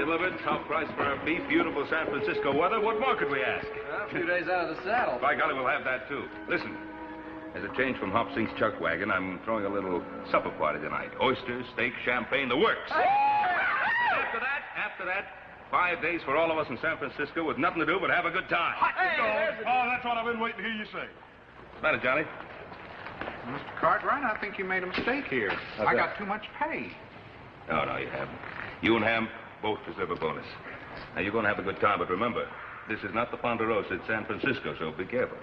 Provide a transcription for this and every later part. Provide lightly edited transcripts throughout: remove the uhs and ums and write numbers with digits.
delivered. Top price for our beef. Beautiful San Francisco weather. What more could we ask? A few days out of the saddle. By golly, we'll have that, too. Listen, as a change from Hop Sink's chuck wagon, I'm throwing a little supper party tonight. Oysters, steak, champagne, the works. After that, 5 days for all of us in San Francisco with nothing to do but have a good time. Oh, that's what I've been waiting to hear you say. What's the matter, Johnny? Mr. Cartwright, I think you made a mistake here. I got too much pay. No, you haven't. You and Ham both deserve a bonus. Now, you're going to have a good time, but remember, this is not the Ponderosa. It's San Francisco, so be careful.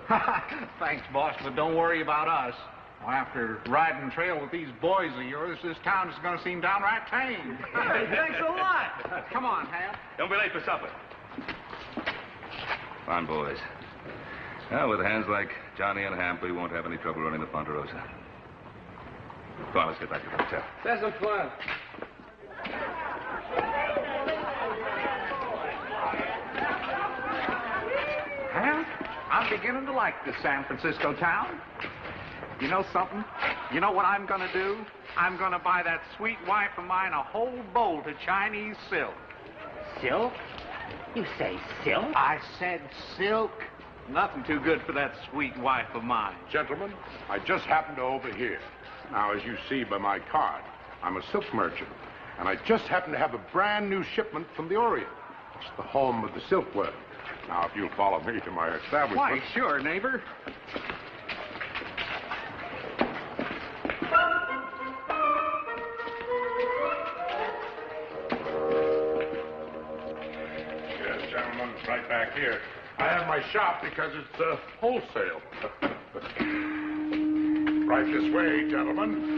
Thanks, boss, but don't worry about us. Well, after riding trail with these boys of yours, this town is going to seem downright tame. Hey, thanks a lot. Come on, Ham. Don't be late for supper. Come on, boys. Now, with hands like Johnny and Ham, we won't have any trouble running the Ponderosa. Come on, let's get back to the hotel. That's some fun. Ham, I'm beginning to like this San Francisco town. You know something? You know what I'm going to do? I'm going to buy that sweet wife of mine a whole bolt of Chinese silk. Silk? You say silk? I said silk. Nothing too good for that sweet wife of mine. Gentlemen, I just happened to overhear. Now, as you see by my card, I'm a silk merchant, and I just happen to have a brand new shipment from the Orient. It's the home of the silkworm. Now, if you'll follow me to my establishment... Why, sure, neighbor. Yes, gentlemen, right back here. I have my shop because it's wholesale. Right this way, gentlemen.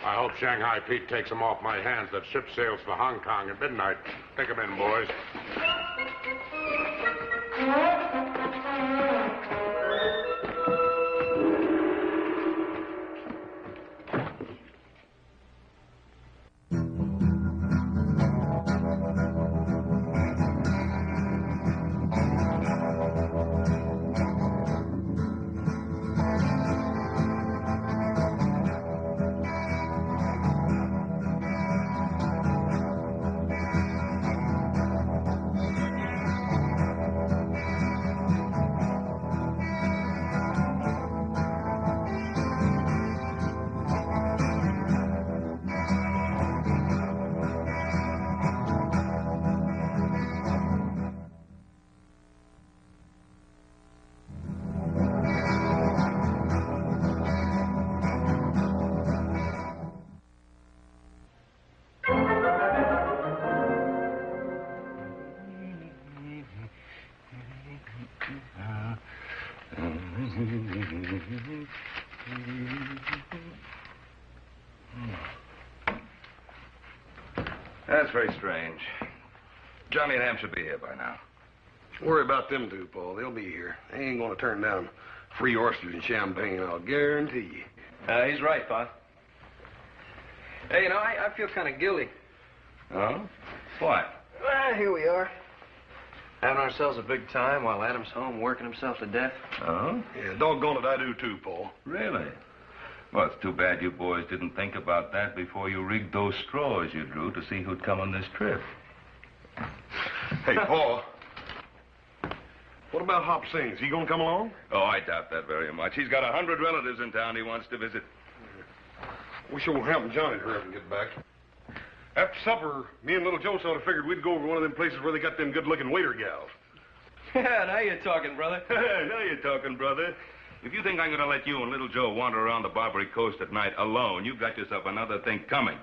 I hope Shanghai Pete takes them off my hands. That ship sails for Hong Kong at midnight. Take them in, boys. That's very strange. Johnny and Ham should be here by now. Worry about them two, Paul. They'll be here. They ain't going to turn down free oysters and champagne, I'll guarantee you. He's right, Pa. Hey, you know, I feel kind of guilty. Oh? What? Well, here we are. Having ourselves a big time while Adam's home working himself to death. Oh? Yeah, doggone it, I do too, Paul. Really? Well, it's too bad you boys didn't think about that before you rigged those straws you drew to see who'd come on this trip. Hey, Paul. What about Hop Sings? He gonna come along? Oh, I doubt that very much. He's got 100 relatives in town he wants to visit. Wish old Ham and Johnny hurry up and get back. After supper, me and little Joe sort of figured we'd go over one of them places where they got them good-looking waiter gals. Yeah, now you're talking, brother. Now you're talking, brother. If you think I'm going to let you and little Joe wander around the Barbary Coast at night alone, you've got yourself another thing coming.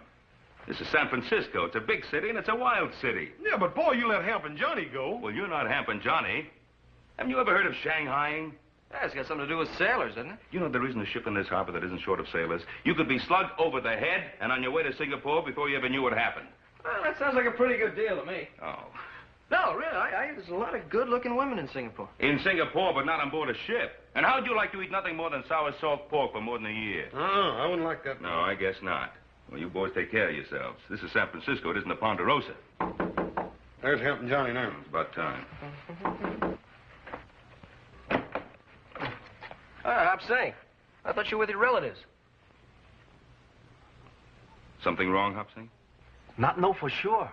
This is San Francisco. It's a big city, and it's a wild city. Yeah, but, Paul, you let Hamp and Johnny go. Well, you're not Hamp and Johnny. Haven't you ever heard of Shanghaiing? Yeah, it's got something to do with sailors, doesn't it? You know there isn't a ship in this harbor that isn't short of sailors. You could be slugged over the head and on your way to Singapore before you ever knew what happened. Well, that sounds like a pretty good deal to me. Oh. No, really, there's a lot of good-looking women in Singapore. In Singapore, but not on board a ship. And how'd you like to eat nothing more than sour salt pork for more than a year? Oh, I wouldn't like that. No, I guess not. Well, you boys take care of yourselves. This is San Francisco. It isn't the Ponderosa. There's Hamp and Johnny now. It's about time. Hop Sing. I thought you were with your relatives. Something wrong, Hop Sing? Not know for sure.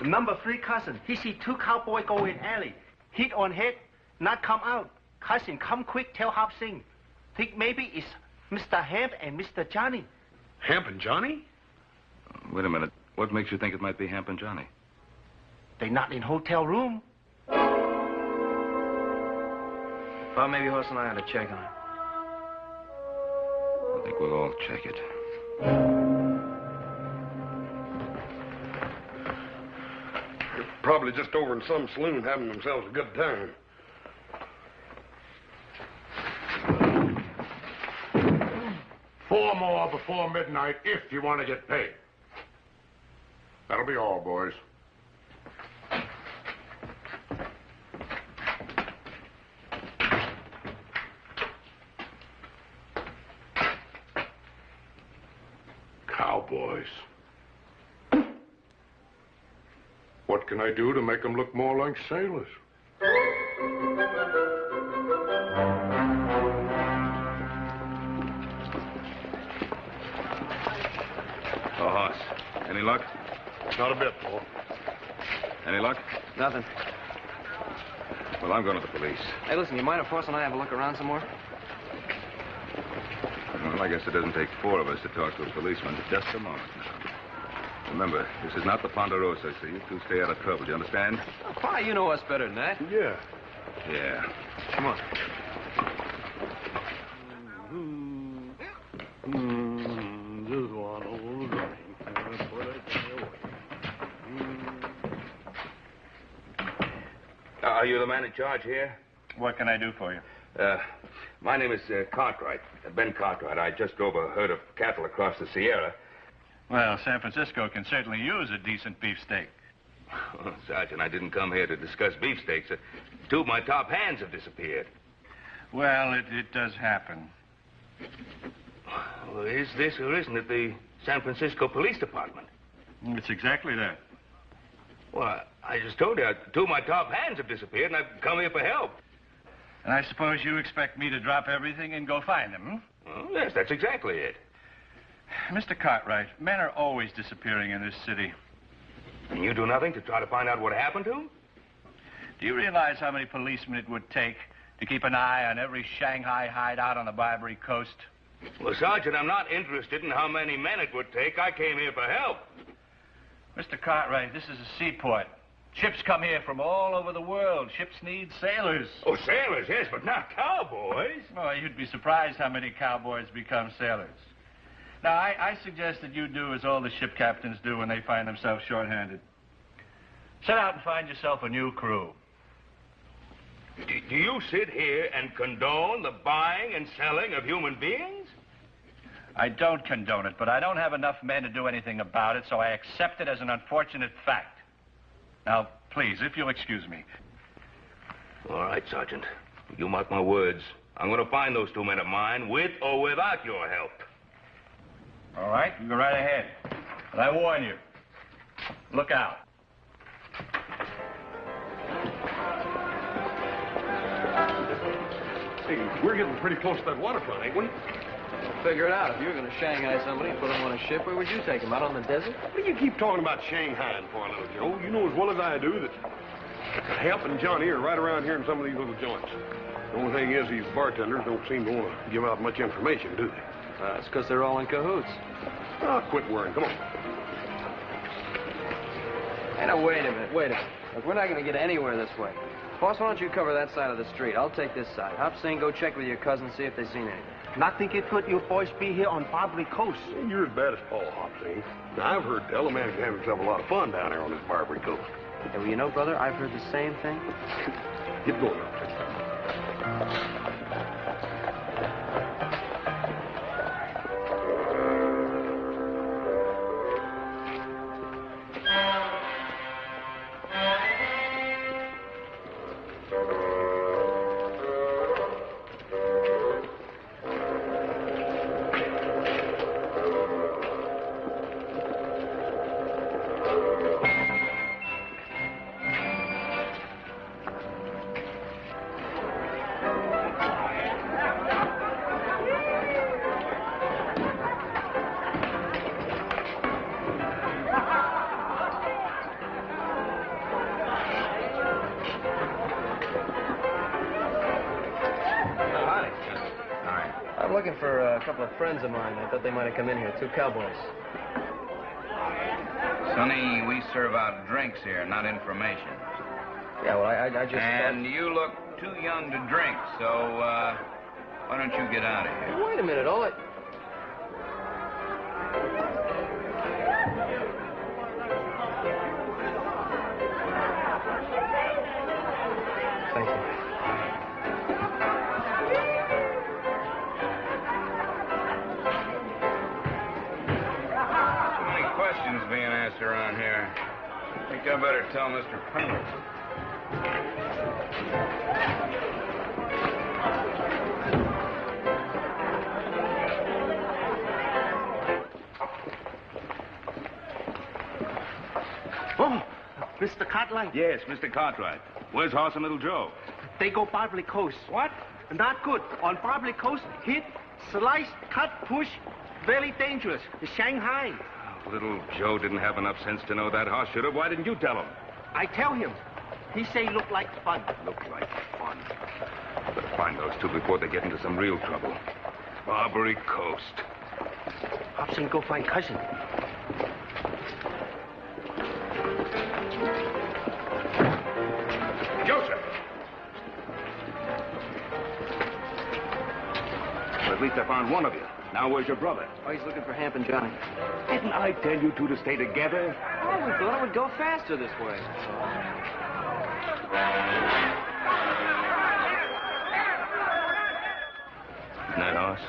The number 3 cousin, he see 2 cowboys go in alley. Hit on head, not come out. Cousin, come quick, tell Hop Sing. Think maybe it's Mr. Hamp and Mr. Johnny. Hamp and Johnny? Wait a minute. What makes you think it might be Hamp and Johnny? They not in hotel room. Well, maybe Horse and I ought to check on it. I think we'll all check it. They're probably just over in some saloon having themselves a good time. Four more before midnight if you want to get paid. That'll be all, boys. Cowboys. What can I do to make them look more like sailors? Oh, Hoss. Any luck? Not a bit, Paul. Any luck? Nothing. Well, I'm going to the police. Hey, listen, you mind if Horse and I have a look around some more? Well, I guess it doesn't take 4 of us to talk to a policeman. Just a moment now. Remember, this is not the Ponderosa, so you two stay out of trouble. Do you understand? Oh, Pa, you know us better than that. Yeah. Yeah. Come on. Just one old drink. Are you the man in charge here? What can I do for you? My name is Cartwright, Ben Cartwright. I just drove a herd of cattle across the Sierra. Well, San Francisco can certainly use a decent beefsteak. Oh, Sergeant, I didn't come here to discuss beefsteaks. 2 of my top hands have disappeared. Well, it does happen. Well, is this or isn't it the San Francisco Police Department? It's exactly that. Well, I just told you, 2 of my top hands have disappeared, and I've come here for help. And I suppose you expect me to drop everything and go find them, Oh, yes, that's exactly it. Mr. Cartwright, men are always disappearing in this city. And you do nothing to try to find out what happened to them? Do you realize how many policemen it would take to keep an eye on every Shanghai hideout on the Barbary Coast? Well, Sergeant, I'm not interested in how many men it would take. I came here for help. Mr. Cartwright, this is a seaport. Ships come here from all over the world. Ships need sailors. Oh, sailors, yes, but not cowboys. Oh, you'd be surprised how many cowboys become sailors. Now, I suggest that you do as all the ship captains do when they find themselves short-handed. Set out and find yourself a new crew. Do you sit here and condone the buying and selling of human beings? I don't condone it, but I don't have enough men to do anything about it, so I accept it as an unfortunate fact. Now, please, if you'll excuse me. All right, Sergeant. You mark my words. I'm going to find those 2 men of mine, with or without your help. All right, you go right ahead. But I warn you, look out. Hey, we're getting pretty close to that waterfront, ain't we? Figure it out. If you were going to Shanghai somebody and put them on a ship, where would you take them? Out on the desert? What do you keep talking about Shanghai for, little Joe? You know as well as I do that Hamp and Johnny are right around here in some of these little joints. The only thing is these bartenders don't seem to want to give out much information, do they? It's because they're all in cahoots. Oh, quit worrying. Come on. Hey, now, wait a minute. Look, we're not going to get anywhere this way. Boss, why don't you cover that side of the street? I'll take this side. Hop Sing, go check with your cousin, see if they've seen anything. Not think it could you boys be here on Barbary Coast. Hey, you're as bad as Paul, Hopsing. Now, I've heard tell a man can have himself a lot of fun down there on this Barbary Coast. Hey, well, you know, brother, I've heard the same thing. Get going, Hopsing. I'm looking for a couple of friends of mine. I thought they might have come in here. 2 cowboys. Sonny, we serve out drinks here, not information. Yeah, well, I just... And you look too young to drink, so, why don't you get out of here? Hey, wait a minute, all I... Thank you. Too many questions being asked around here. I think I better tell Mr. Pernell. Oh, Mr. Cartwright. Yes, Mr. Cartwright. Where's Hoss and Little Joe? They go Barbary Coast. What? Not good. On Barbary Coast, hit, slice, cut, push. Very dangerous. Shanghai. Oh, Little Joe didn't have enough sense to know that. Hoss should have. Why didn't you tell him? I tell him. He say look like fun. Look like fun. Better find those two before they get into some real trouble. Barbary Coast. Hobson, go find cousin. Joseph! Well, at least I found one of you. Now, where's your brother? Oh, he's looking for Hamp and Johnny. Didn't I tell you two to stay together? Oh, we thought it would go faster this way. Isn't that Hoss?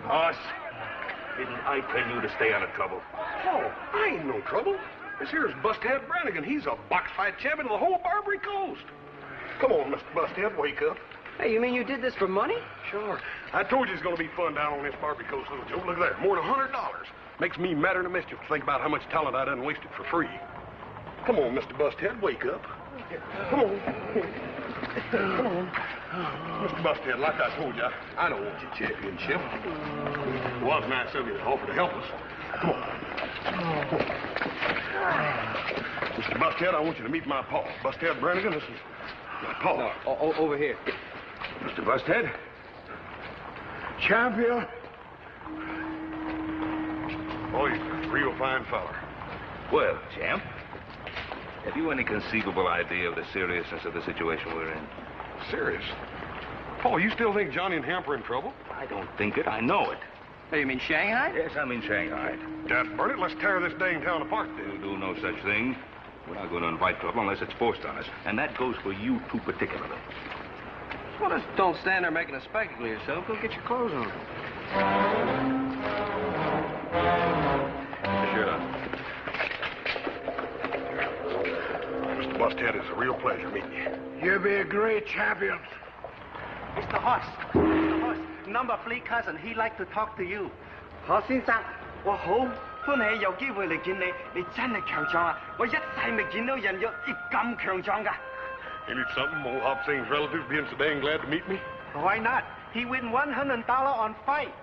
Hoss, didn't I tell you to stay out of trouble? Oh, I ain't no trouble. This here's Busthead Brannigan. He's a box fight champion of the whole Barbary Coast. Come on, Mr. Busthead, wake up. Hey, you mean you did this for money? Sure. I told you it's going to be fun down on this Barbary Coast, Little Joe. Look at that, more than $100. Makes me madder than mischief to think about how much talent I done wasted for free. Come on, Mr. Busthead, wake up. Come on. Come on. Mr. Busthead, like I told you, I don't want your championship. It was nice of you to offer to help us. Come on. Mr. Busthead, I want you to meet my pa. Busthead Brannigan, this is my pa. No, over here. Mr. Busthead? Champion? Oh, he's a real fine feller. Well, champ, have you any conceivable idea of the seriousness of the situation we're in? Serious? Paul, you still think Johnny and Hamp are in trouble? I don't think it. I know it. Hey, you mean Shanghai? Yes, I mean Shanghai. Dad, burn it. Let's tear this dang town apart, then. We'll do no such thing. We're not going to invite trouble unless it's forced on us. And that goes for you two particularly. Well, just don't stand there making a spectacle of yourself. Go get your clothes on. Put the shirt on. Mr. Busthead, it's a real pleasure meeting you. You'll be a great champion. Mr. Hoss. Mr. Hoss. Number 3 cousin. He like to talk to you. 何先生，我好歡喜有機會嚟見你，你真係強壯啊！我一世未見到人有亦咁強壯㗎。Ain't it something, old Hop Sing's relatives being so dang glad to meet me? Why not? He win $100 on fight.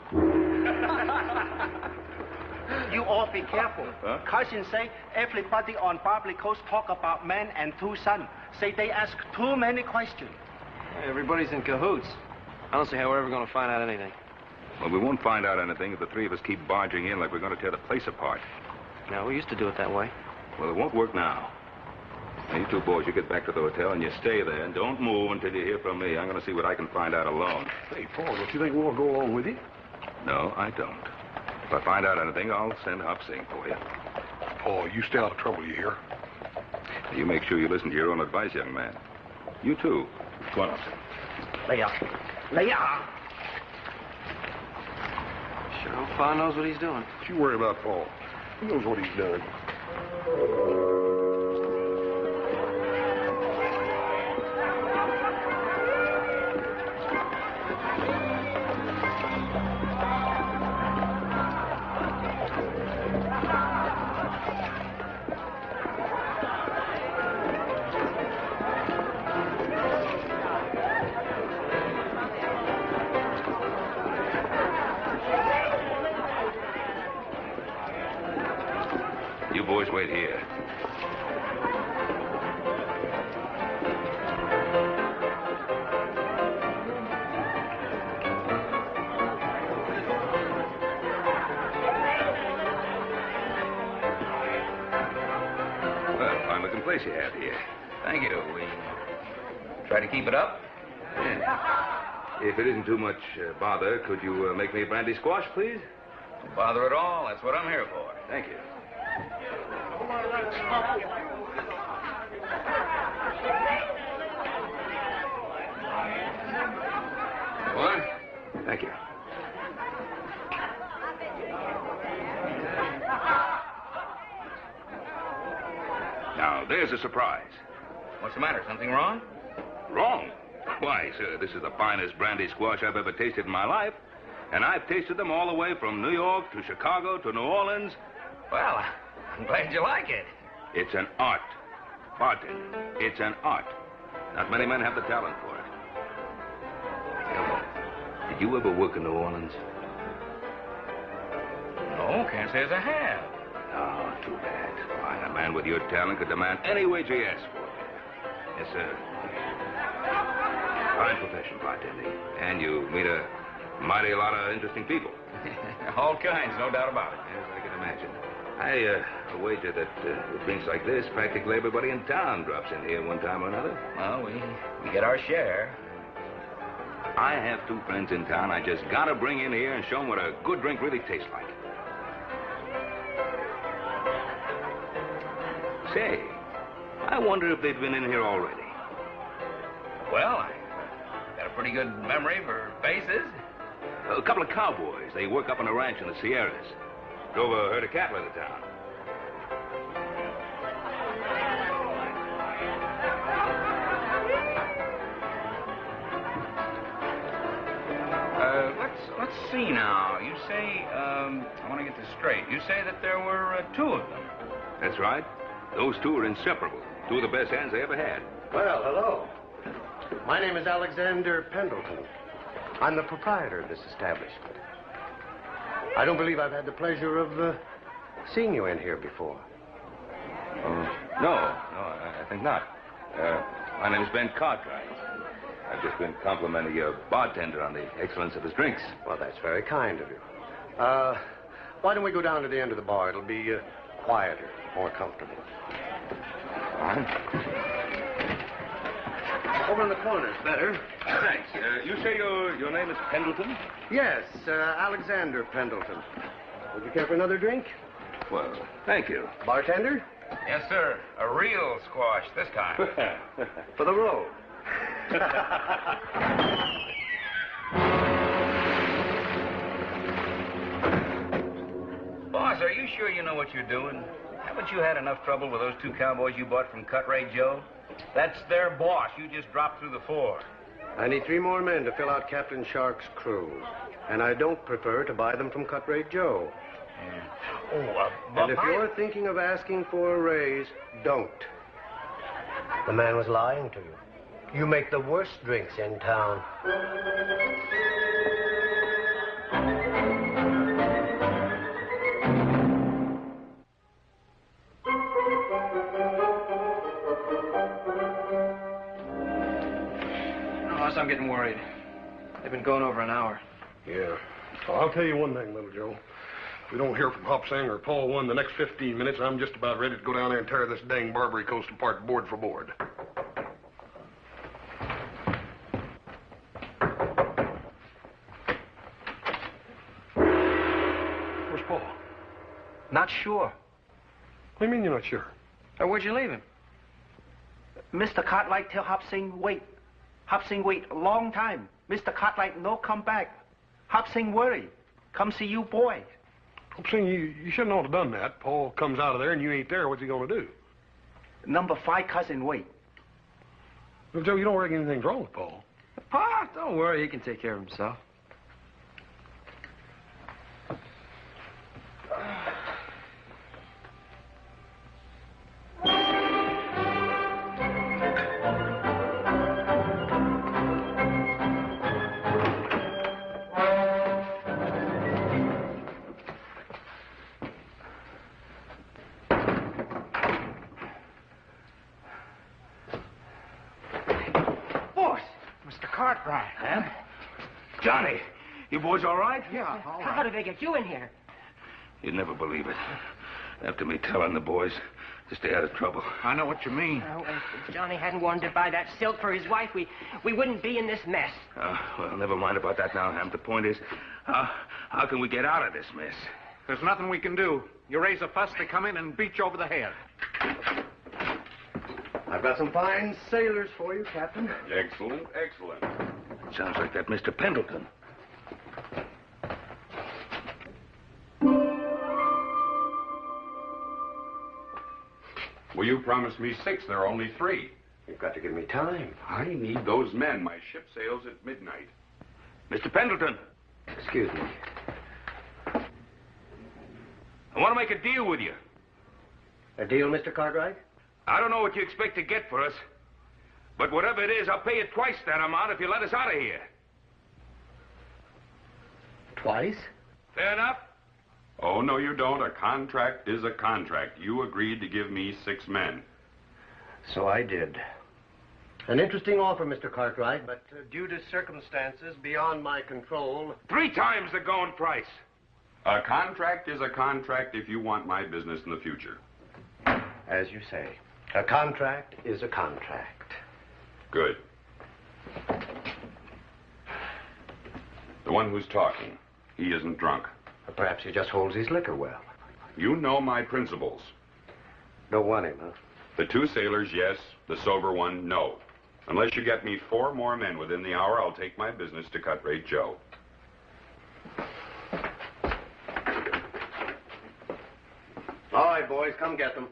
You all be careful. Huh? Cousin say everybody on Barbary Coast talk about man and 2 sons. Say they ask too many questions. Hey, everybody's in cahoots. I don't see how we're ever going to find out anything. Well, we won't find out anything if the three of us keep barging in like we're going to tear the place apart. No, we used to do it that way. Well, it won't work now. Now, you two boys, you get back to the hotel and you stay there and don't move until you hear from me. I'm going to see what I can find out alone. Hey, Paul, don't you think we'll go along with you? No, I don't. If I find out anything, I'll send Hop Sing for you. Paul, you stay out of trouble, you hear? You make sure you listen to your own advice, young man. You too. Go on, Hop Sing. 嚟啊！嚟啊！ Sure hope Pa knows what he's doing. Don't you worry about Paul. He knows what he's done. boys wait here. Well, fine-looking place you have here. Thank you. We try to keep it up. Yeah. If it isn't too much bother, could you make me a brandy squash, please? No bother at all. That's what I'm here for. Thank you. One? Thank you. Now, there's a surprise. What's the matter? Something wrong? Wrong? Why, sir, this is the finest brandy squash I've ever tasted in my life. And I've tasted them all the way from New York to Chicago to New Orleans. Well, I'm glad you like it. It's an art. Bartender, it's an art. Not many men have the talent for it. Tell me, did you ever work in New Orleans? No, can't say as I have. Oh, too bad. Why, a man with your talent could demand any wager you ask for. Yes, sir. Fine profession, bartending. And you meet a mighty lot of interesting people. All kinds, no doubt about it. Yes, I can imagine. I wager that with drinks like this, practically everybody in town drops in here one time or another. Well, we get our share. I have two friends in town I just gotta bring in here and show them what a good drink really tastes like. Say, I wonder if they've been in here already. Well, I got a pretty good memory for faces. A couple of cowboys. They work up on a ranch in the Sierras. Drove a herd of cattle into town. Let's see now. You say, I want to get this straight. You say that there were two of them. That's right. Those two are inseparable. Two of the best hands they ever had. Well, hello. My name is Alexander Pendleton. I'm the proprietor of this establishment. I don't believe I've had the pleasure of seeing you in here before. No, I think not. My name's Ben Cartwright. I've just been complimenting your bartender on the excellence of his drinks. Well, that's very kind of you. Why don't we go down to the end of the bar? It'll be quieter, more comfortable. Fine. Over in the corner's better. Thanks. You say your name is Pendleton? Yes, Alexander Pendleton. Would you care for another drink? Well, thank you. Bartender? Yes, sir. A real squash this time. For the road. Boss, are you sure you know what you're doing? Haven't you had enough trouble with those two cowboys you bought from Cartwright Joe? That's their boss. You just dropped through the floor. I need 3 more men to fill out Captain Shark's crew. And I don't prefer to buy them from Cartwright Joe. And if you're thinking of asking for a raise, don't. The man was lying to you. You make the worst drinks in town. Boss, I'm getting worried. They've been going over an hour. Yeah. Well, I'll tell you one thing, Little Joe. If we don't hear from Hop Sing or Paul One the next 15 minutes, I'm just about ready to go down there and tear this dang Barbary Coast apart board for board. Where's Paul? Not sure. What do you mean you're not sure? Where'd you leave him? Mr. Cartwright tell Hop Sing wait. Hop Sing wait a long time. Mr. Cartwright no come back. Hop Sing worry. Come see you boy. Hop Sing, you shouldn't ought to have done that. Paul comes out of there and you ain't there. What's he going to do? Number 5 cousin wait. Well, Joe, you don't reckon anything's wrong with Paul? Pa, don't worry. He can take care of himself. Cartwright. Hamp? Johnny, you boys all right? Yeah, all How right. did they get you in here? You'd never believe it. After me telling the boys to stay out of trouble. I know what you mean. Oh, if Johnny hadn't wanted to buy that silk for his wife, we wouldn't be in this mess. Well, never mind about that now, Hamp. The point is, how can we get out of this mess? There's nothing we can do. You raise a fuss, they come in and beat you over the head. I've got some fine sailors for you, Captain. Excellent, excellent. Sounds like that Mr. Pendleton. Well, you promised me 6. There are only 3. You've got to give me time. I need those men. My ship sails at midnight. Mr. Pendleton, Excuse me. I want to make a deal with you. A deal, Mr. Cartwright? I don't know what you expect to get for us, but whatever it is, I'll pay you twice that amount if you let us out of here. Twice? Fair enough? Oh, no, you don't. A contract is a contract. You agreed to give me 6 men. So I did. An interesting offer, Mr. Cartwright, but due to circumstances beyond my control... 3 times the going price. A contract is a contract if you want my business in the future. As you say, a contract is a contract. Good. The one who's talking, he isn't drunk. Or perhaps he just holds his liquor well. You know my principles. Don't want him, huh? The 2 sailors, yes. The sober one, no. Unless you get me 4 more men within the hour, I'll take my business to Cut-Rate Joe. All right, boys, come get them.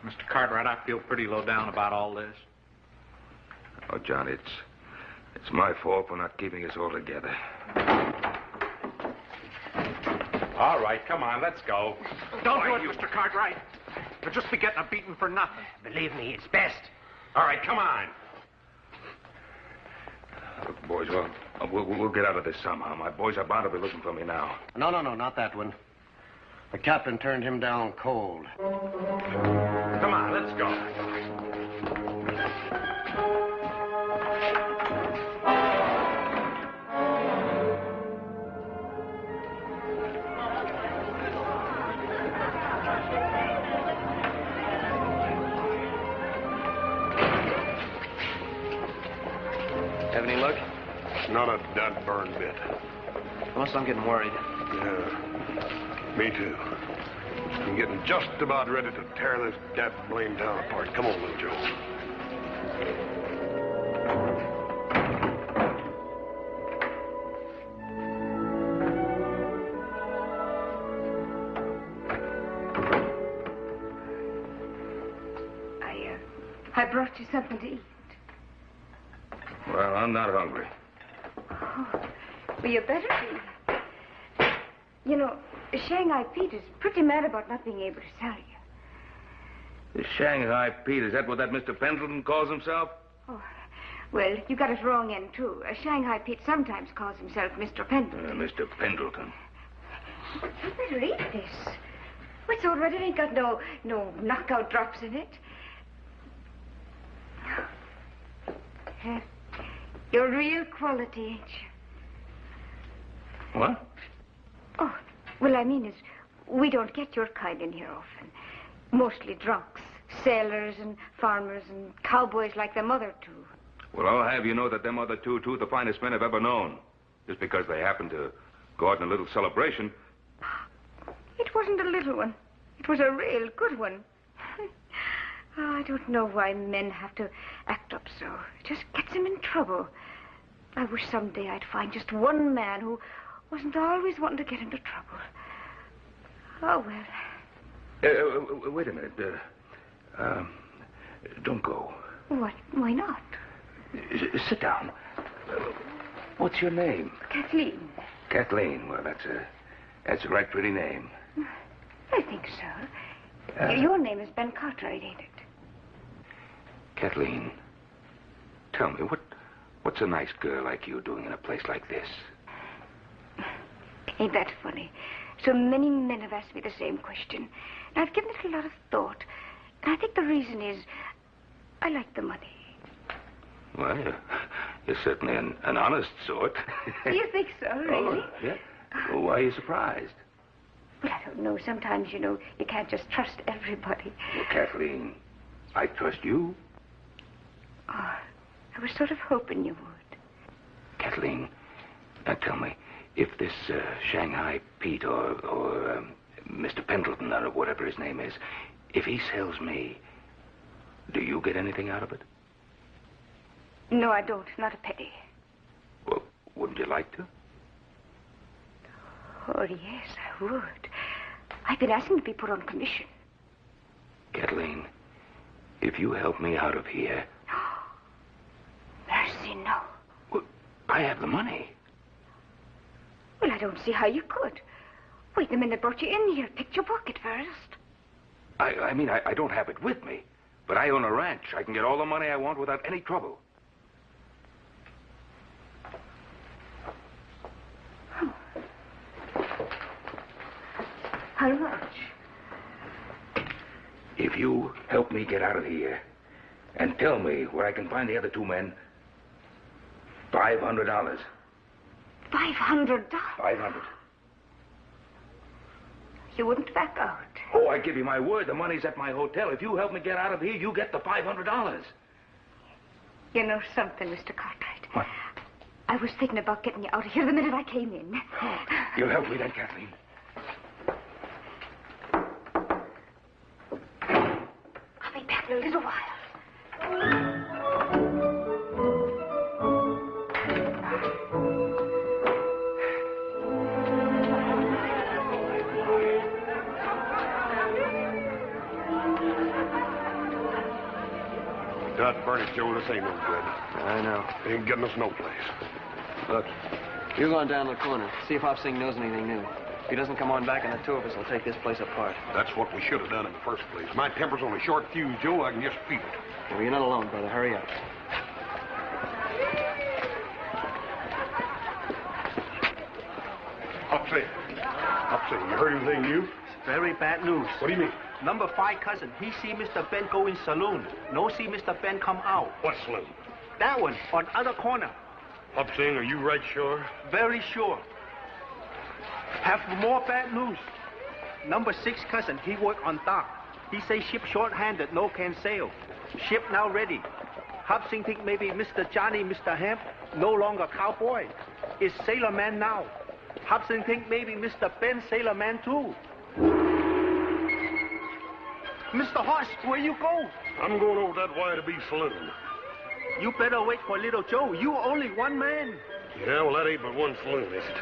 Mr. Cartwright, I feel pretty low down about all this. Oh, John, it's my fault for not keeping us all together. All right, come on, let's go. Don't do it, Mr. Cartwright. You'll just be getting a beating for nothing. Believe me, it's best. All right, come on. Look, boys, we'll get out of this somehow. My boys are bound to be looking for me now. No, not that one. The captain turned him down cold. Come on, let's go. Have any luck? Not a dud burn bit. Unless I'm getting worried. Yeah, me too. I'm getting just about ready to tear this dad blame town apart. Come on, little Joe. I brought you something to eat. Well, I'm not hungry. Oh, well, you better be. You know, Shanghai Pete is pretty mad about not being able to tell you. The Shanghai Pete, is that what that Mr. Pendleton calls himself? Oh, well, you got it wrong end, too. Shanghai Pete sometimes calls himself Mr. Pendleton. Mr. Pendleton. You better eat this. Oh, it's all right. It ain't got no knockout drops in it. You're real quality, ain't you? What? Oh, well, I mean is, we don't get your kind in here often. Mostly drunks, sailors and farmers and cowboys like them other 2. Well, I'll have you know that them other two the finest men I've ever known. Just because they happen to go out in a little celebration. It wasn't a little one. It was a real good one. Oh, I don't know why men have to act up so. It just gets them in trouble. I wish someday I'd find just one man who wasn't always wanting to get into trouble. Oh, well. Wait a minute. Don't go. What? Why not? Sit down. What's your name? Kathleen. Kathleen. Well, that's a right pretty name. I think so. Your name is Ben Cartwright, ain't it? Kathleen, tell me, what's a nice girl like you doing in a place like this? Ain't that funny? So many men have asked me the same question. And I've given it a lot of thought. And I think the reason is I like the money. Well, You're certainly an honest sort. Do you think so, really? Oh, yeah. Well, why are you surprised? Well, I don't know. Sometimes, you can't just trust everybody. Well, Kathleen, I trust you. Oh, I was sort of hoping you would. Kathleen, now tell me, if this Shanghai Pete or Mr. Pendleton or whatever his name is, if he sells me, do you get anything out of it? No, I don't. Not a penny. Well, wouldn't you like to? Oh, yes, I would. I've been asking to be put on commission. Kathleen, if you help me out of here... Mercy, no. Well, I have the money. Well, I don't see how you could. Wait, the men that brought you in here picked your pocket first. I mean, I don't have it with me, but I own a ranch. I can get all the money I want without any trouble. How much? If you help me get out of here and tell me where I can find the other two men, $500. $500? $500. You wouldn't back out? Oh, I give you my word. The money's at my hotel. If you help me get out of here, you get the $500. You know something, Mr. Cartwright? What? I was thinking about getting you out of here the minute I came in. Oh, you'll help me then, Kathleen. I'll be back in a little while. God burn it, Joe, this ain't no good. I know. Ain't getting us no place. Look, you go on down to the corner. See if Hop Sing knows anything new. If he doesn't come on back, and the two of us will take this place apart. That's what we should have done in the first place. My temper's on a short fuse, Joe. I can just feel it. Well, you're not alone, brother. Hurry up. Hop Sing, you heard anything new? Very bad news. What do you mean? Number 5 cousin, he see Mr. Ben go in saloon. No see Mr. Ben come out. What saloon? That one, on other corner. Hop Sing, are you right sure? Very sure. Have more bad news. Number 6 cousin, he work on dock. He say ship short-handed, no can sail. Ship now ready. Hop Sing think maybe Mr. Johnny, Mr. Hemp, no longer cowboy. Is sailor man now. Hop Sing think maybe Mr. Ben sailor man too. Mr. Hoss, where you go? I'm going over that Y-to-B saloon. You better wait for little Joe. You only one man. Yeah, well, that ain't but one saloon, is it?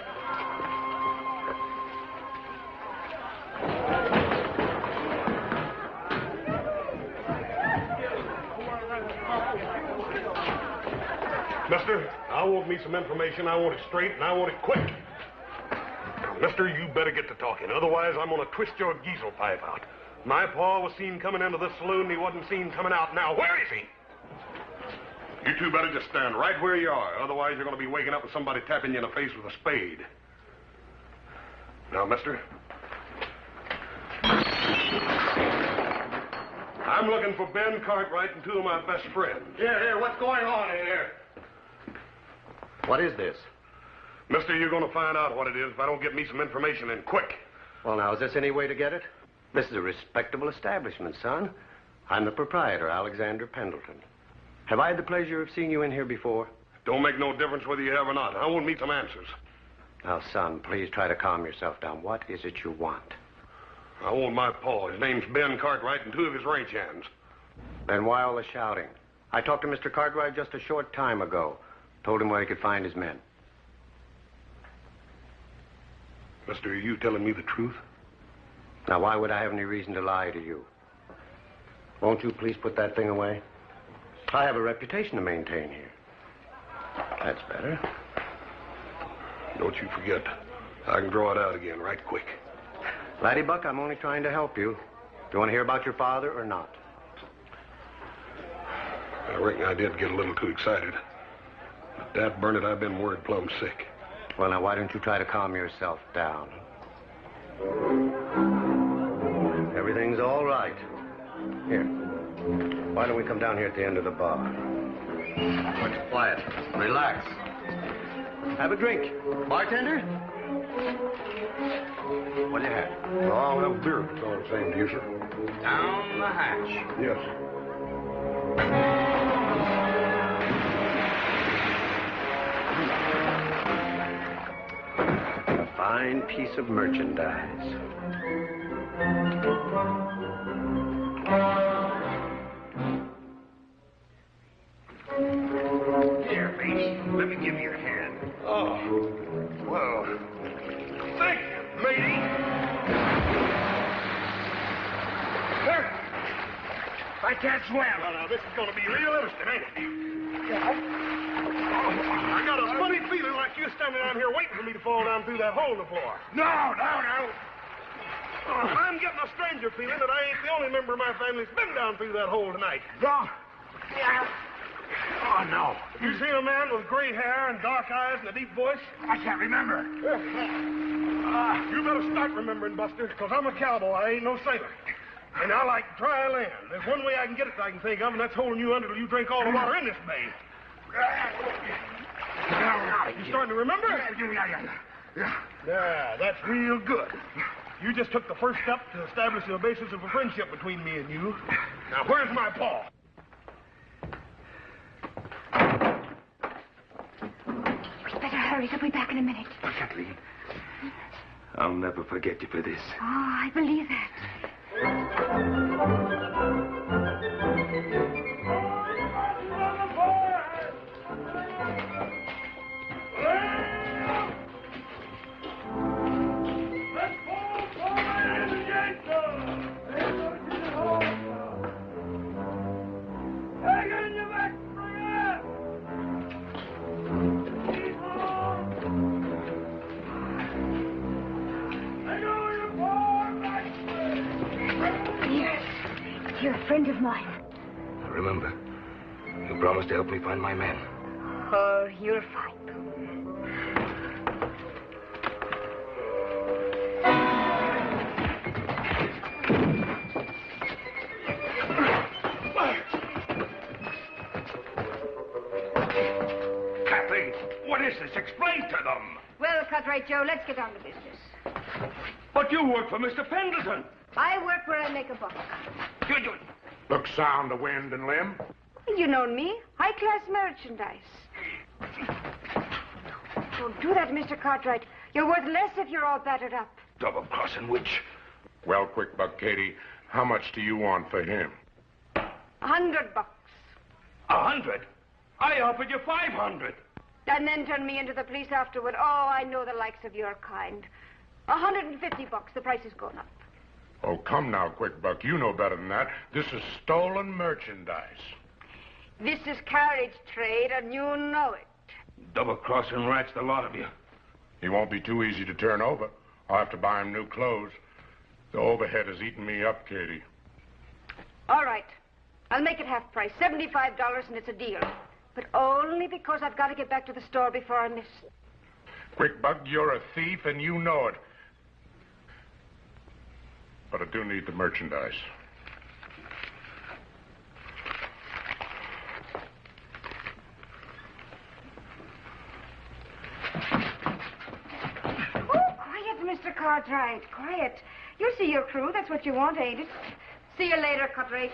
Mister, I want me some information. I want it straight, and I want it quick. Now, mister, you better get to talking. Otherwise, I'm going to twist your diesel pipe out. My pa was seen coming into this saloon, and he wasn't seen coming out. Now, where is he? You two better just stand right where you are. Otherwise, you're going to be waking up with somebody tapping you in the face with a spade. Now, mister. I'm looking for Ben Cartwright and 2 of my best friends. Here, what's going on here? What is this? Mister, you're going to find out what it is if I don't get me some information in quick. Well, now, is this any way to get it? This is a respectable establishment, son. I'm the proprietor, Alexander Pendleton. Have I had the pleasure of seeing you in here before? Don't make no difference whether you have or not. I want me some answers. Now, son, please try to calm yourself down. What is it you want? I want my pa. His name's Ben Cartwright and 2 of his ranch hands. Then why all the shouting? I talked to Mr. Cartwright just a short time ago. Told him where he could find his men. Mister, are you telling me the truth? Now, why would I have any reason to lie to you? Won't you please put that thing away? I have a reputation to maintain here. That's better. Don't you forget, I can draw it out again right quick. Laddie Buck, I'm only trying to help you. Do you want to hear about your father or not? I reckon I did get a little too excited. But dad burn it, I've been worried plumb sick. Well, now, why don't you try to calm yourself down? Everything's all right. Here. Why don't we come down here at the end of the bar? What? Quiet. Relax. Have a drink. Bartender? What do you have? Well, I'll have a beer if it's all the same to you, sir. Down the hatch. Yes. A fine piece of merchandise. Here, matey. Let me give you a hand. Oh, well, thank you, matey. There. I can't swim. Well, now, this is going to be real interesting, ain't it? I got a funny feeling like you're standing down here waiting for me to fall down through that hole in the floor. No. I'm getting a stranger feeling that I ain't the only member of my family that's been down through that hole tonight. No. Yeah. Oh, no. You seen a man with gray hair and dark eyes and a deep voice? I can't remember. You better start remembering, Buster, because I'm a cowboy. I ain't no sailor. And I like dry land. There's one way I can get it that I can think of, and that's holding you under till you drink all the water in this bay. You starting to remember? Yeah, that's real good. You just took the first step to establish the basis of a friendship between me and you. Now, where's my paw? We'd better hurry. They'll be back in a minute. Oh, Kathleen, I'll never forget you for this. Oh, I believe that. You're a friend of mine. Remember, you promised to help me find my men. Oh, you'll find them. Kathleen, what is this? Explain to them. Well, Cartwright Joe, let's get on to business. But you work for Mr. Pendleton. I work where I make a buck. Look sound to wind and limb. You know me. High-class merchandise. Don't do that, Mr. Cartwright. You're worth less if you're all battered up. Double-crossing witch. Well, quick buck, Katie, how much do you want for him? $100. 100? I offered you 500. And then turn me into the police afterward. Oh, I know the likes of your kind. $150. The price has gone up. Oh, come now, quick buck. You know better than that. This is stolen merchandise. This is carriage trade, and you know it. Double-crossing rats, the lot of you. He won't be too easy to turn over. I'll have to buy him new clothes. The overhead has eaten me up, Katie. All right. I'll make it half price. $75, and it's a deal. But only because I've got to get back to the store before I miss. Quick buck, you're a thief, and you know it. But I do need the merchandise. Oh, quiet, Mr. Cartwright. Quiet. You see your crew. That's what you want, ain't it? See you later, Cartwright.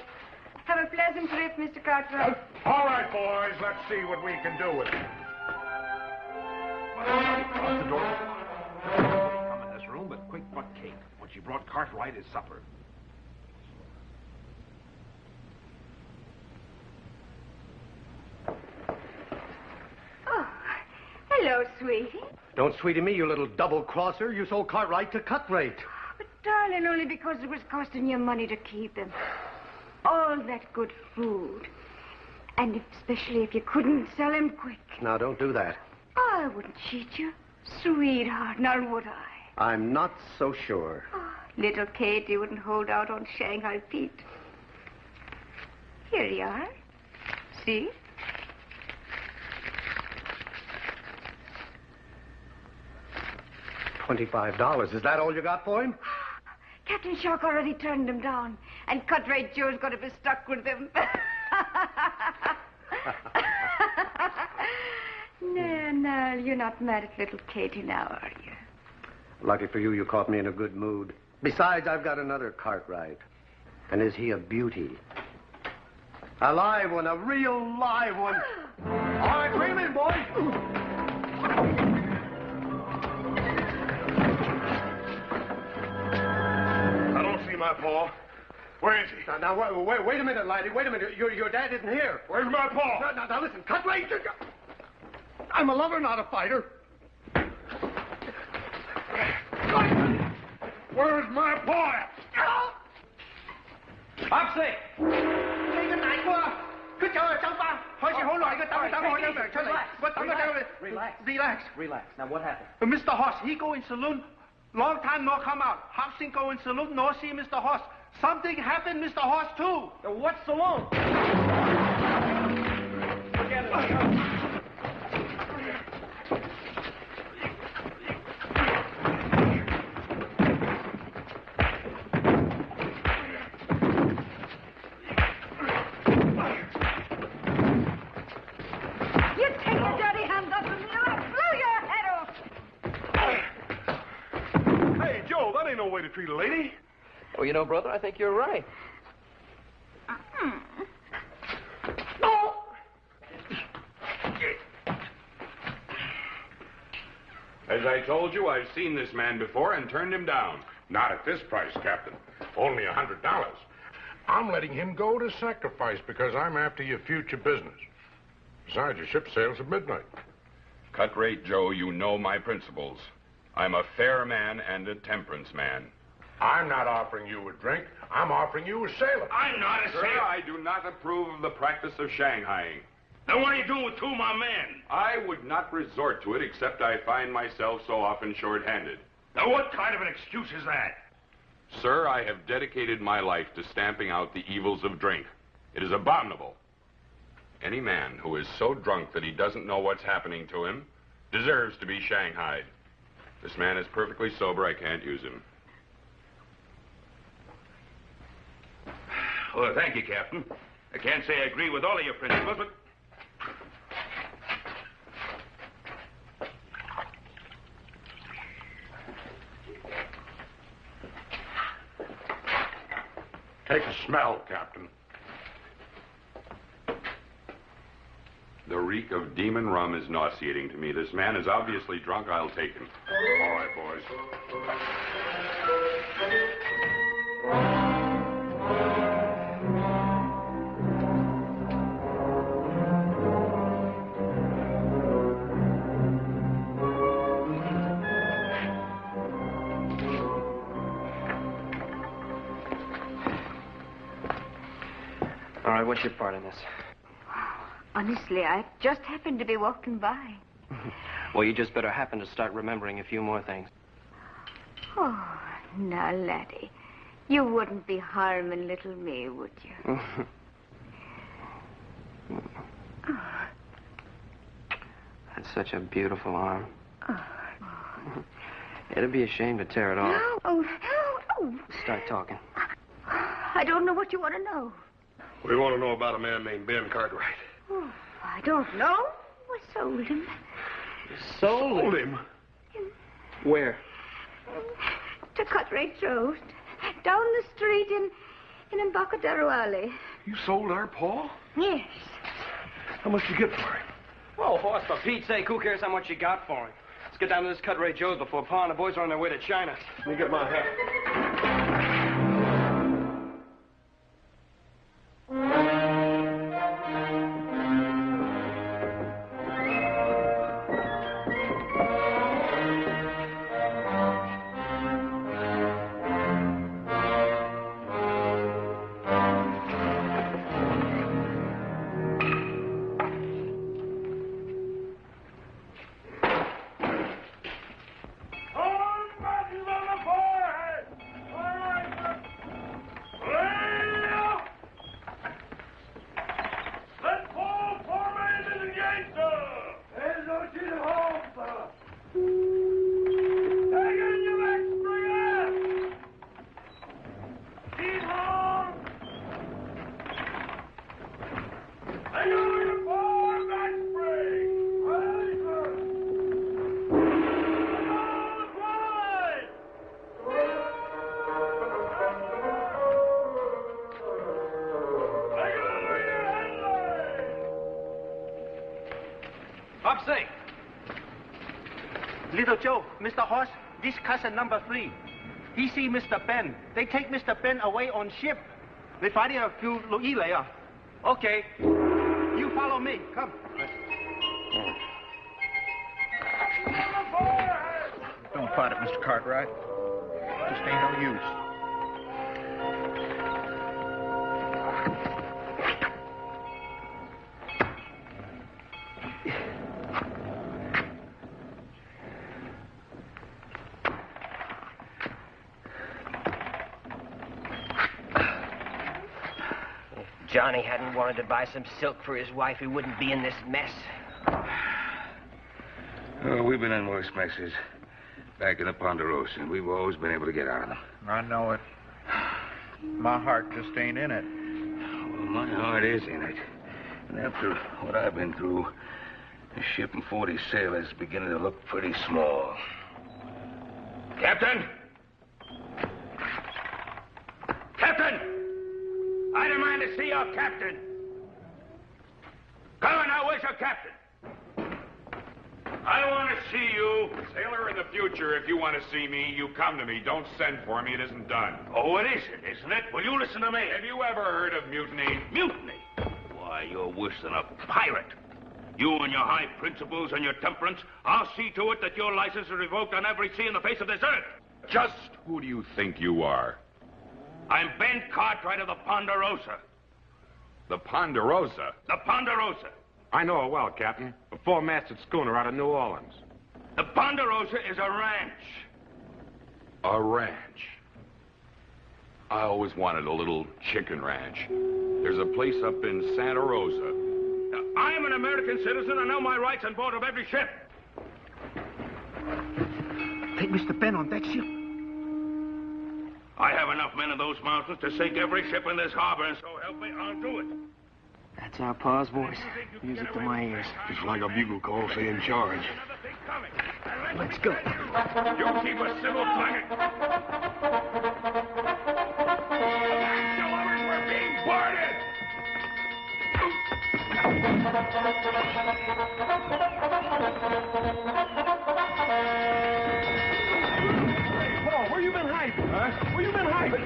Have a pleasant trip, Mr. Cartwright. All right, boys. Let's see what we can do with it. Close the door. Come in this room, but quick buck cake. When she brought Cartwright his supper. Oh, hello, sweetie. Don't sweetie me, you little double-crosser. You sold Cartwright to Cartwright. But, darling, only because it was costing you money to keep him. All that good food. And especially if you couldn't sell him quick. Now, don't do that. I wouldn't cheat you. Sweetheart, now would I? I'm not so sure. Oh, little Katie wouldn't hold out on Shanghai Pete. Here you are. See? $25. Is that all you got for him? Captain Shark already turned him down. And Cartwright Joe's going to be stuck with him. Well, you're not mad at little Katie now, are you? Lucky for you, you caught me in a good mood. Besides, I've got another Cartwright. And is he a beauty? A live one, a real live one. All right, bring him in, boys. I don't see my paw. Where is he? Now, wait a minute, laddie. Wait a minute. Your dad isn't here. Where's my paw? Now, listen. Cartwright. I'm a lover, not a fighter. Where's my paw? Hopsy! Relax. Now, what happened? Mr. Hoss, he go in saloon. Long time no come out. Hobson go in saloon, no see Mr. Hoss. Something happened, Mr. Hoss, too. What saloon? Forget it. No way to treat a lady. Well, you know, brother, I think you're right. As I told you, I've seen this man before and turned him down. Not at this price, Captain. Only $100. I'm letting him go to sacrifice because I'm after your future business. Besides, your ship sails at midnight. Cut rate, Joe, you know my principles. I'm a fair man and a temperance man. I'm not offering you a drink. I'm offering you a sailor. I'm not a sailor. Sir, I do not approve of the practice of Shanghaiing. Then what are you doing with two of my men? I would not resort to it except I find myself so often short-handed. Now, what kind of an excuse is that? Sir, I have dedicated my life to stamping out the evils of drink. It is abominable. Any man who is so drunk that he doesn't know what's happening to him deserves to be shanghaied. This man is perfectly sober. I can't use him. Well, thank you, Captain. I can't say I agree with all of your principles, but... Take a smell, Captain. The reek of demon rum is nauseating to me. This man is obviously drunk. I'll take him. All right, boys. All right, what's your part in this? Honestly, I just happened to be walking by. Well, you just better happen to start remembering a few more things. Oh, now, laddie, you wouldn't be harming little me, would you? That's such a beautiful arm. Oh. It'd be a shame to tear it off. Oh. Start talking. I don't know what you want to know. We want to know about a man named Ben Cartwright. Oh, I don't know. I sold him. Sold him? Where? To Cartwright Road. Down the street in Embarcadero Alley. You sold our Paul? Yes. How much did you get for him? Oh, Hoss, for Pete's sake, who cares how much you got for him? Let's get down to this Cartwright Joe's before Pa and the boys are on their way to China. Let me get my hat. Hop Sing. Little Joe, Mr. Horse, this cousin number 3. He see Mr. Ben. They take Mr. Ben away on ship. They find him a few Louis later. Okay. You follow me. Come. Don't fight it, Mr. Cartwright. Just ain't no use. Johnny hadn't wanted to buy some silk for his wife, he wouldn't be in this mess. Oh, we've been in worse messes. Back in the Ponderosa, and we've always been able to get out of them. I know it. My heart just ain't in it. Well, my heart is in it. And after what I've been through, the ship and 40 sailors is beginning to look pretty small. Captain! Captain! I demand to see your captain. Come on now, where's your captain? I want to see you. Sailor, in the future, if you want to see me, you come to me. Don't send for me. It isn't done. Oh, it isn't it? Well, you listen to me. Have you ever heard of mutiny? Mutiny? Why, you're worse than a pirate. You and your high principles and your temperance, I'll see to it that your license is revoked on every sea in the face of this earth. Just who do you think you are? I'm Ben Cartwright of the Ponderosa. The Ponderosa? The Ponderosa. I know her well, Captain. A four-masted schooner out of New Orleans. The Ponderosa is a ranch. A ranch? I always wanted a little chicken ranch. There's a place up in Santa Rosa. Now, I am an American citizen. I know my rights on board of every ship. Take Mr. Ben on that ship. I have enough men in those mountains to sink every ship in this harbor, and so help me, I'll do it. That's our pa's voice. Music to my ears. It's like a bugle call saying charge. Let's go. You keep a civil tongue. We're being boarded! Paul, where you been hiding, huh? Where you been hiding?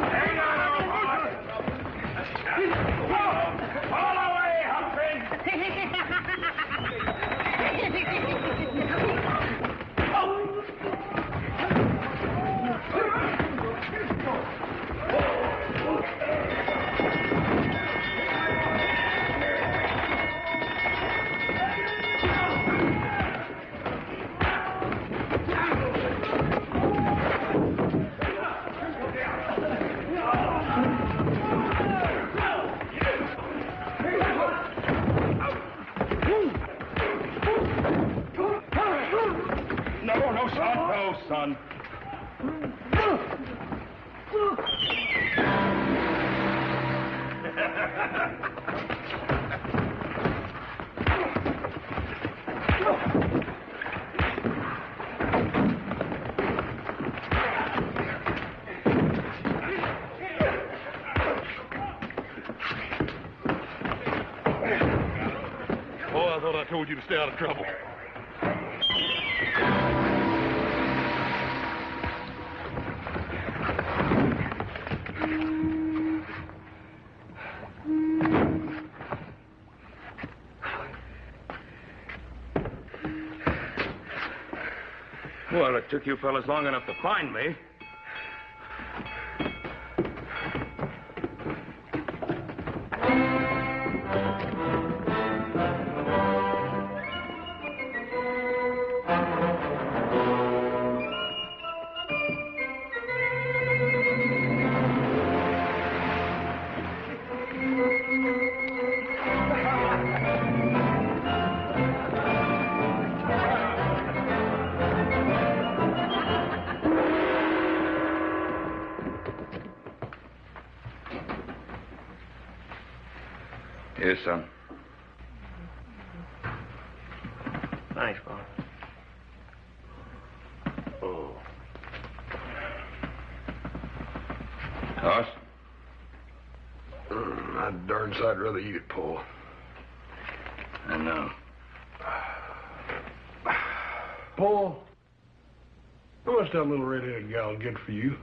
Hang on, all the way, Humphrey! No, son. Oh, I thought I told you to stay out of trouble. Well, it took you fellas long enough to find me. Yes, son. Nice, Bob. Oh. Horse? I'd darn sight rather eat it, Paul. I know. Paul, how much that little red-headed gal get for you?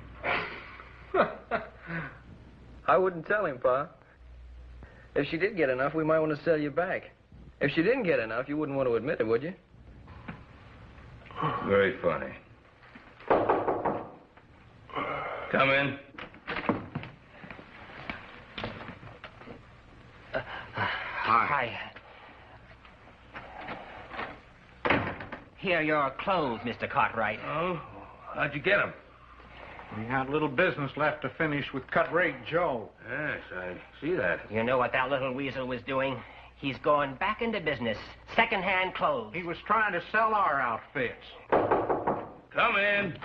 I wouldn't tell him, Pa. If she did get enough, we might want to sell you back. If she didn't get enough, you wouldn't want to admit it, would you? Very funny. Come in. Hi. Here are your clothes, Mr. Cartwright. Oh, how'd you get them? We had a little business left to finish with Cut-Rate Joe. Yes, I see that. You know what that little weasel was doing? He's going back into business. Second-hand clothes. He was trying to sell our outfits. Come in.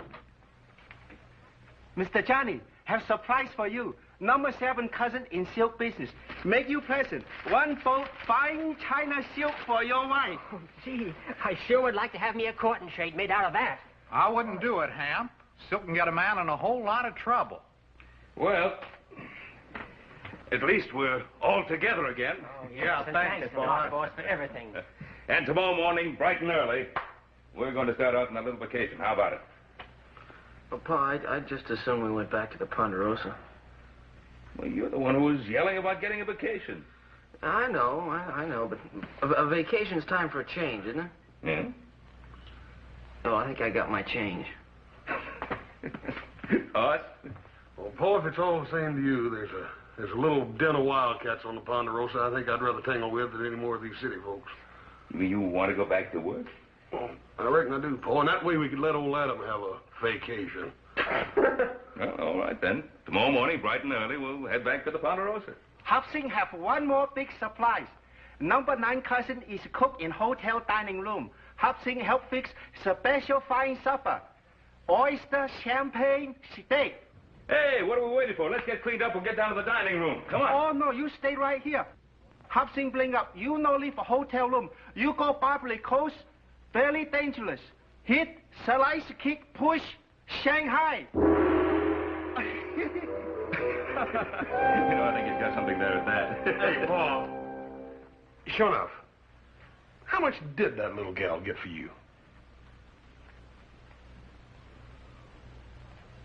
Mr. Johnny, have surprise for you. Number 7 cousin in silk business. Make you present. 1 bolt fine China silk for your wife. Oh, gee, I sure would like to have me a courting shade made out of that. I wouldn't do it, Ham. Silk can get a man in a whole lot of trouble. Well, at least we're all together again. Oh, yes, thanks, boss, for everything. And tomorrow morning, bright and early, we're going to start out on a little vacation. How about it? Well, Pa, I'd just as soon we went back to the Ponderosa. Well, you're the one who was yelling about getting a vacation. I know, but a vacation's time for a change, isn't it? Yeah? Oh, I think I got my change. Us? Well, Paul, if it's all the same to you, there's a little den of wildcats on the Ponderosa I think I'd rather tangle with than any more of these city folks. You want to go back to work? Well, I reckon I do, Paul, and that way we could let old Adam have a vacation. Well, all right, then. Tomorrow morning, bright and early, we'll head back to the Ponderosa. Hopsing have one more big surprise. Number 9 cousin is cook in hotel dining room. Hopsing help fix special fine supper. Oyster, champagne, steak. Hey, what are we waiting for? Let's get cleaned up and get down to the dining room. Come on. Oh, no, you stay right here. Hopsing bring up. You no leave a hotel room. You go Barbary Coast. Very dangerous. Hit, slice, kick, push, Shanghai. I think he's got something there at that. Hey, Paul. Sure enough, how much did that little gal get for you?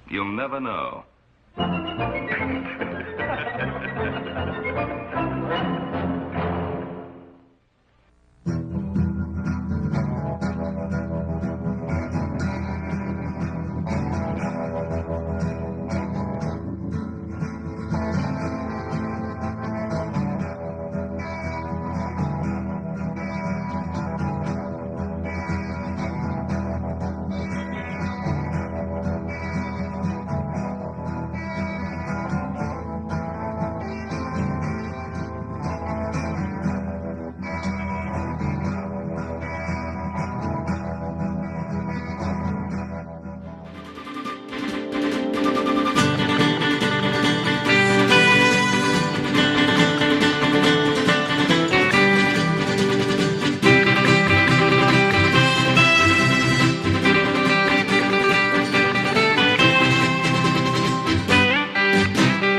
You'll never know.